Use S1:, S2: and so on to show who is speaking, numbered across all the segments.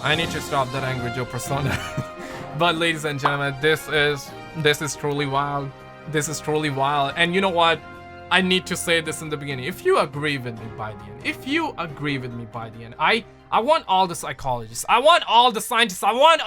S1: I need to stop that Angry Joe persona. But ladies and gentlemen, this is truly wild. This is truly wild. And you know what? I need to say this in the beginning. If you agree with me by the end, I want all the psychologists, I want all the scientists, I want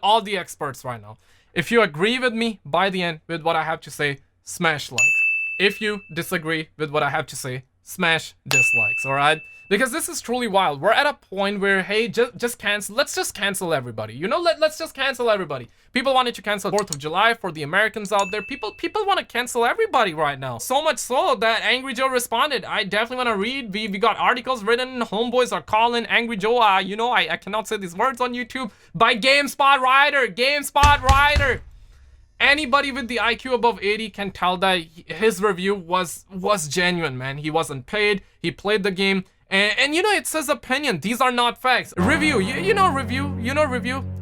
S1: all the experts right now. If you agree with me by the end with what I have to say, smash likes. If you disagree with what I have to say, smash dislikes, alright? Because this is truly wild. We're at a point where, hey, just cancel. Let's just cancel everybody. You know, let's just cancel everybody. People wanted to cancel 4th of July for the Americans out there. People want to cancel everybody right now. So much so that Angry Joe responded. I definitely want to read. We got articles written. Homeboys are calling Angry Joe. You know, I cannot say these words on YouTube. By GameSpot writer. Anybody with the IQ above 80 can tell that his review was genuine, man. He wasn't paid. He played the game. And you know, it's his opinion. These are not facts. Review, you know review.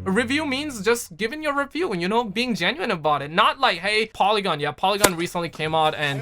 S1: Review means just giving your review and, you know, being genuine about it. Not like, hey, Polygon. Yeah, Polygon recently came out and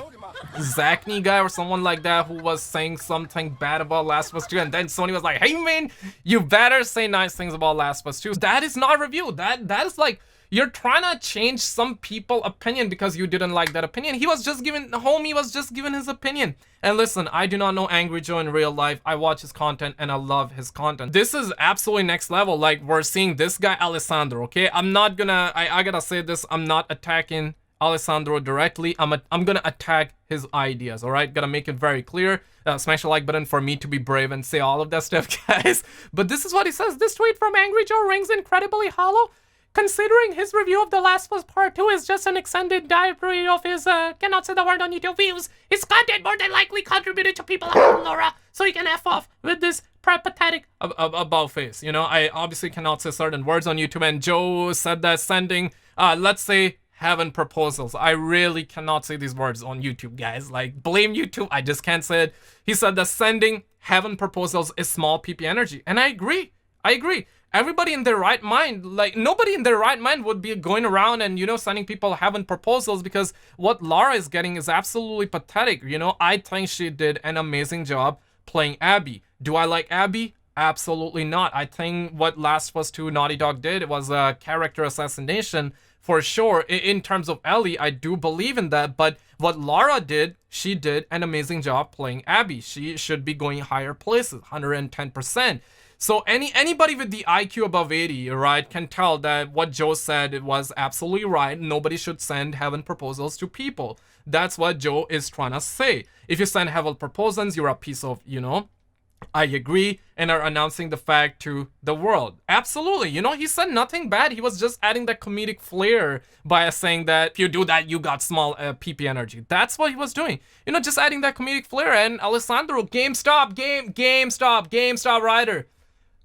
S1: Zachney guy or someone like that who was saying something bad about Last of Us 2. And then Sony was like, hey, man, you better say nice things about Last of Us 2. That is not review. That is like, you're trying to change some people's opinion because you didn't like that opinion. He was just giving, the homie was just giving his opinion. And listen, I do not know Angry Joe in real life. I watch his content and I love his content. This is absolutely next level. Like, we're seeing this guy, Alessandro, okay? I'm not gonna, I gotta say this, I'm not attacking Alessandro directly. I'm gonna attack his ideas, all right? Gotta make it very clear. Smash the like button for me to be brave and say all of that stuff, guys. But this is what he says. This tweet from Angry Joe rings incredibly hollow, considering his review of The Last of Us Part 2 is just an extended diary of his, cannot say the word on YouTube views. His content more than likely contributed to people like Laura, so he can F off with this pathetic about face. You know, I obviously cannot say certain words on YouTube, and Joe said that sending, let's say, heaven proposals. I really cannot say these words on YouTube, guys. Like, blame YouTube, I just can't say it. He said that sending heaven proposals is small PP energy, and I agree. Everybody in their right mind, like, nobody in their right mind would be going around and, you know, sending people heaven proposals, because what Lara is getting is absolutely pathetic. You know, I think she did an amazing job playing Abby. Do I like Abby? Absolutely not. I think what Last of Us 2 Naughty Dog did, it was a character assassination for sure. In terms of Ellie, I do believe in that, but what Lara did, she did an amazing job playing Abby. She should be going higher places, 110%. So anybody with the IQ above 80, right, can tell that what Joe said, it was absolutely right. Nobody should send heaven proposals to people. That's what Joe is trying to say. If you send heaven proposals, you're a piece of, you know, I agree, and are announcing the fact to the world. Absolutely. You know, he said nothing bad. He was just adding that comedic flair by saying that if you do that, you got small PP energy. That's what he was doing. You know, just adding that comedic flair. And Alessandro, GameStop writer.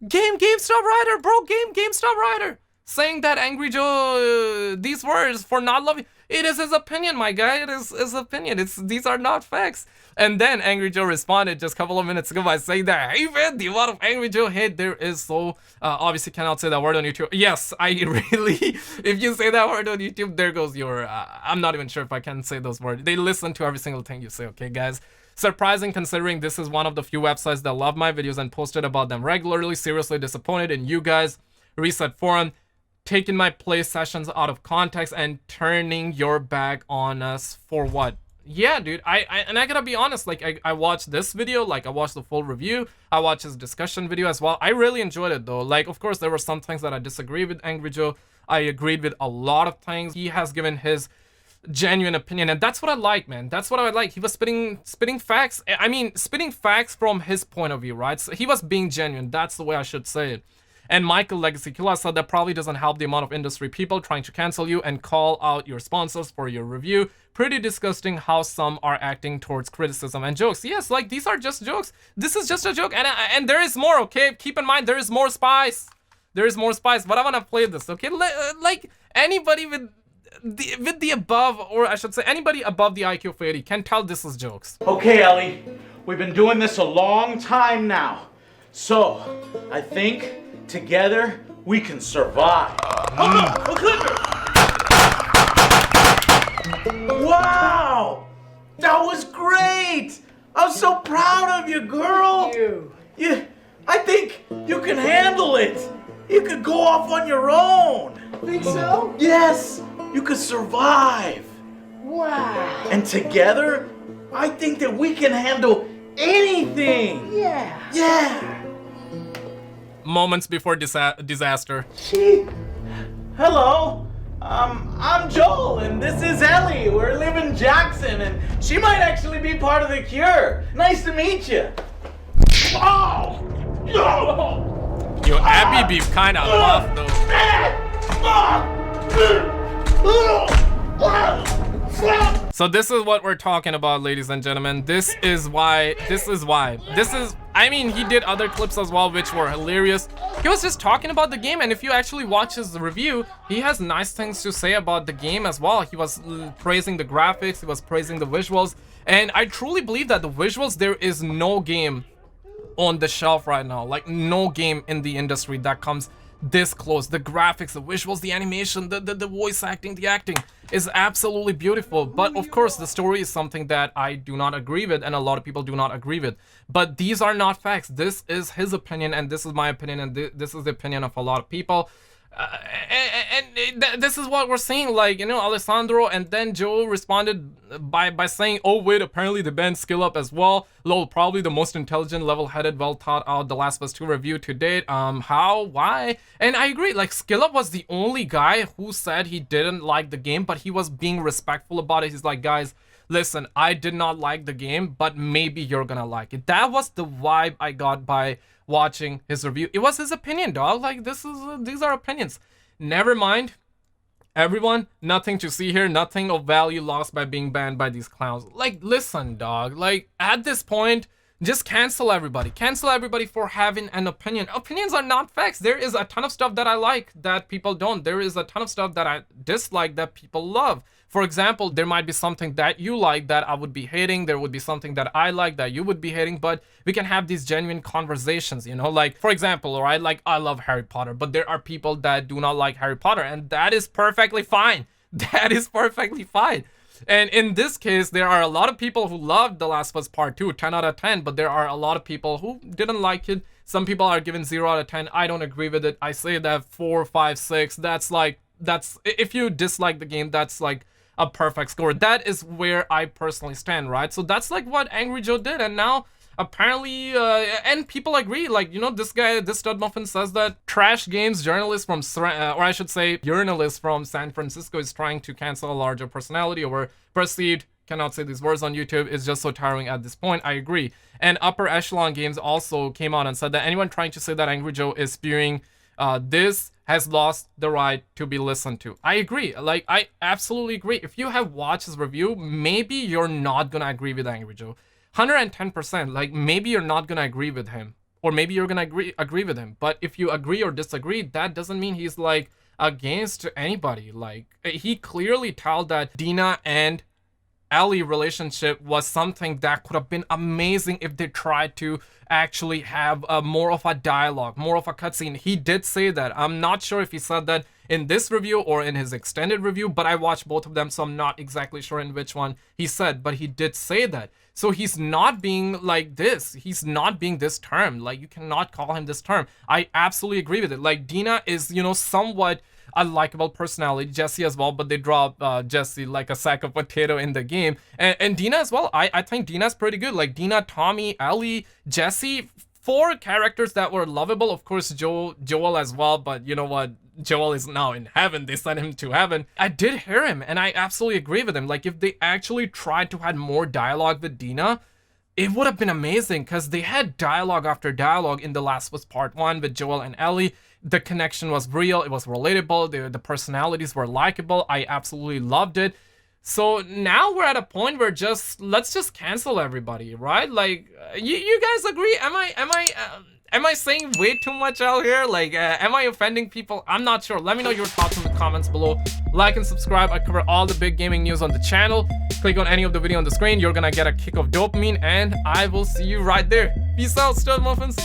S1: GameStop writer, bro, GameStop writer, saying that Angry Joe, these words for not loving, it is his opinion, my guy, it is his opinion, these are not facts. And then Angry Joe responded just a couple of minutes ago by saying that, hey man, the amount of Angry Joe hate there is so, obviously cannot say that word on YouTube. Yes, I really, if you say that word on YouTube, there goes your, I'm not even sure if I can say those words. They listen to every single thing you say, okay, guys? Surprising considering this is one of the few websites that love my videos and posted about them regularly. Seriously disappointed in you guys. Reset Forum, taking my play sessions out of context and turning your back on us for what? Yeah, dude, I gotta be honest, like, I watched this video, like, I watched the full review, I watched his discussion video as well. I really enjoyed it, though. Like, of course, there were some things that I disagree with Angry Joe. I agreed with a lot of things. He has given his genuine opinion, and that's what I like, man. That's what I like. He was spitting facts. I mean, spitting facts from his point of view, right? So he was being genuine. That's the way I should say it. And Michael Legacy Killer said that probably doesn't help the amount of industry people trying to cancel you and call out your sponsors for your review. Pretty disgusting how some are acting towards criticism and jokes. Yes, like, these are just jokes. This is just a joke, and there is more, okay? Keep in mind, there is more spice. There is more spice, but I want to play this, okay? Like, anybody with the above, or I should say anybody above the IQ of 80 can tell this is jokes.
S2: Okay, Ellie, we've been doing this a long time now, so I think together we can survive. Wow, that was great. I'm so proud of you, girl.
S3: Thank you.
S2: I think you can handle it. You could go off on your own.
S3: Think so?
S2: Yes, you could survive.
S3: Wow.
S2: And together, I think that we can handle anything.
S3: Yeah.
S2: Yeah.
S1: Moments before disaster.
S2: Hello. I'm Joel, and this is Ellie. We're living Jackson, and she might actually be part of the cure. Nice to meet you. Oh! No!
S1: Yo, Abby beef kinda off though. So this is what we're talking about, ladies and gentlemen. This is why, I mean, he did other clips as well, which were hilarious. He was just talking about the game, and if you actually watch his review, he has nice things to say about the game as well. He was praising the graphics, he was praising the visuals, and I truly believe that the visuals, there is no game on the shelf right now, like no game in the industry that comes this close. The graphics, the visuals, the animation, the voice acting, the acting is absolutely beautiful. But of course, the story is something that I do not agree with, and a lot of people do not agree with. But these are not facts. This is his opinion, and this is my opinion, and this is the opinion of a lot of people. This is what we're seeing, like, you know, Alessandro and then Joe responded by saying, oh wait, apparently the band Skill Up as well. Lol, probably the most intelligent, level-headed, well thought out The Last of Us 2 review to date. How? Why? And I agree, like, Skill Up was the only guy who said he didn't like the game, but he was being respectful about it. He's like, guys, listen, I did not like the game, but maybe you're gonna like it. That was the vibe I got by watching his review. It was his opinion, dog. Like, these are opinions. Never mind, everyone, nothing to see here, nothing of value lost by being banned by these clowns. Like, listen, dog, like, at this point, just cancel everybody for having an opinion. Opinions are not facts. There is a ton of stuff that I like that people don't. There is a ton of stuff that I dislike that people love. For example, there might be something that you like that I would be hating. There would be something that I like that you would be hating, but we can have these genuine conversations, you know? Like, for example, right, like, I love Harry Potter, but there are people that do not like Harry Potter, and that is perfectly fine. That is perfectly fine. And in this case, there are a lot of people who loved The Last of Us Part 2, 10 out of 10, but there are a lot of people who didn't like it. Some people are given 0 out of 10. I don't agree with it. I say that 4, 5, 6. That's if you dislike the game, that's like a perfect score. That is where I personally stand, right? So that's like what Angry Joe did, and now apparently and people agree. Like, you know, this guy, this stud muffin says that Trash Games journalist from or I should say journalist from San Francisco is trying to cancel a larger personality over perceived, cannot say these words on YouTube, is just so tiring at this point. I agree. And Upper Echelon Games also came out and said that anyone trying to say that Angry Joe is spewing this has lost the right to be listened to. I agree. Like, I absolutely agree. If you have watched his review, maybe you're not gonna agree with Angry Joe. 110%. Like, maybe you're not gonna agree with him, or maybe you're gonna agree with him. But if you agree or disagree, that doesn't mean he's like against anybody. Like, he clearly told that Dina and Ellie relationship was something that could have been amazing if they tried to actually have more of a dialogue, more of a cutscene. He did say that. I'm not sure if he said that in this review or in his extended review, but I watched both of them, so I'm not exactly sure in which one he said, but he did say that. So he's not being like this. He's not being this term. Like, you cannot call him this term. I absolutely agree with it. Like, Dina is, you know, somewhat a likable personality, Jesse as well, but they drop Jesse like a sack of potato in the game, and Dina as well. I think Dina's pretty good. Like, Dina, Tommy, Ellie, Jesse, 4 characters that were lovable. Of course, Joel as well, but you know what, Joel is now in heaven. They sent him to heaven. I did hear him, and I absolutely agree with him. Like, if they actually tried to have more dialogue with Dina, it would have been amazing, because they had dialogue after dialogue in The Last of Us Part 1 with Joel and Ellie. The connection was real, it was relatable, the personalities were likable. I absolutely loved it. So now we're at a point where let's just cancel everybody, right? Like, you guys agree? Am I saying way too much out here? Like, am I offending people? I'm not sure. Let me know your thoughts in the comments below. Like and subscribe. I cover all the big gaming news on the channel. Click on any of the video on the screen. You're gonna get a kick of dopamine, and I will see you right there. Peace out, stud muffins.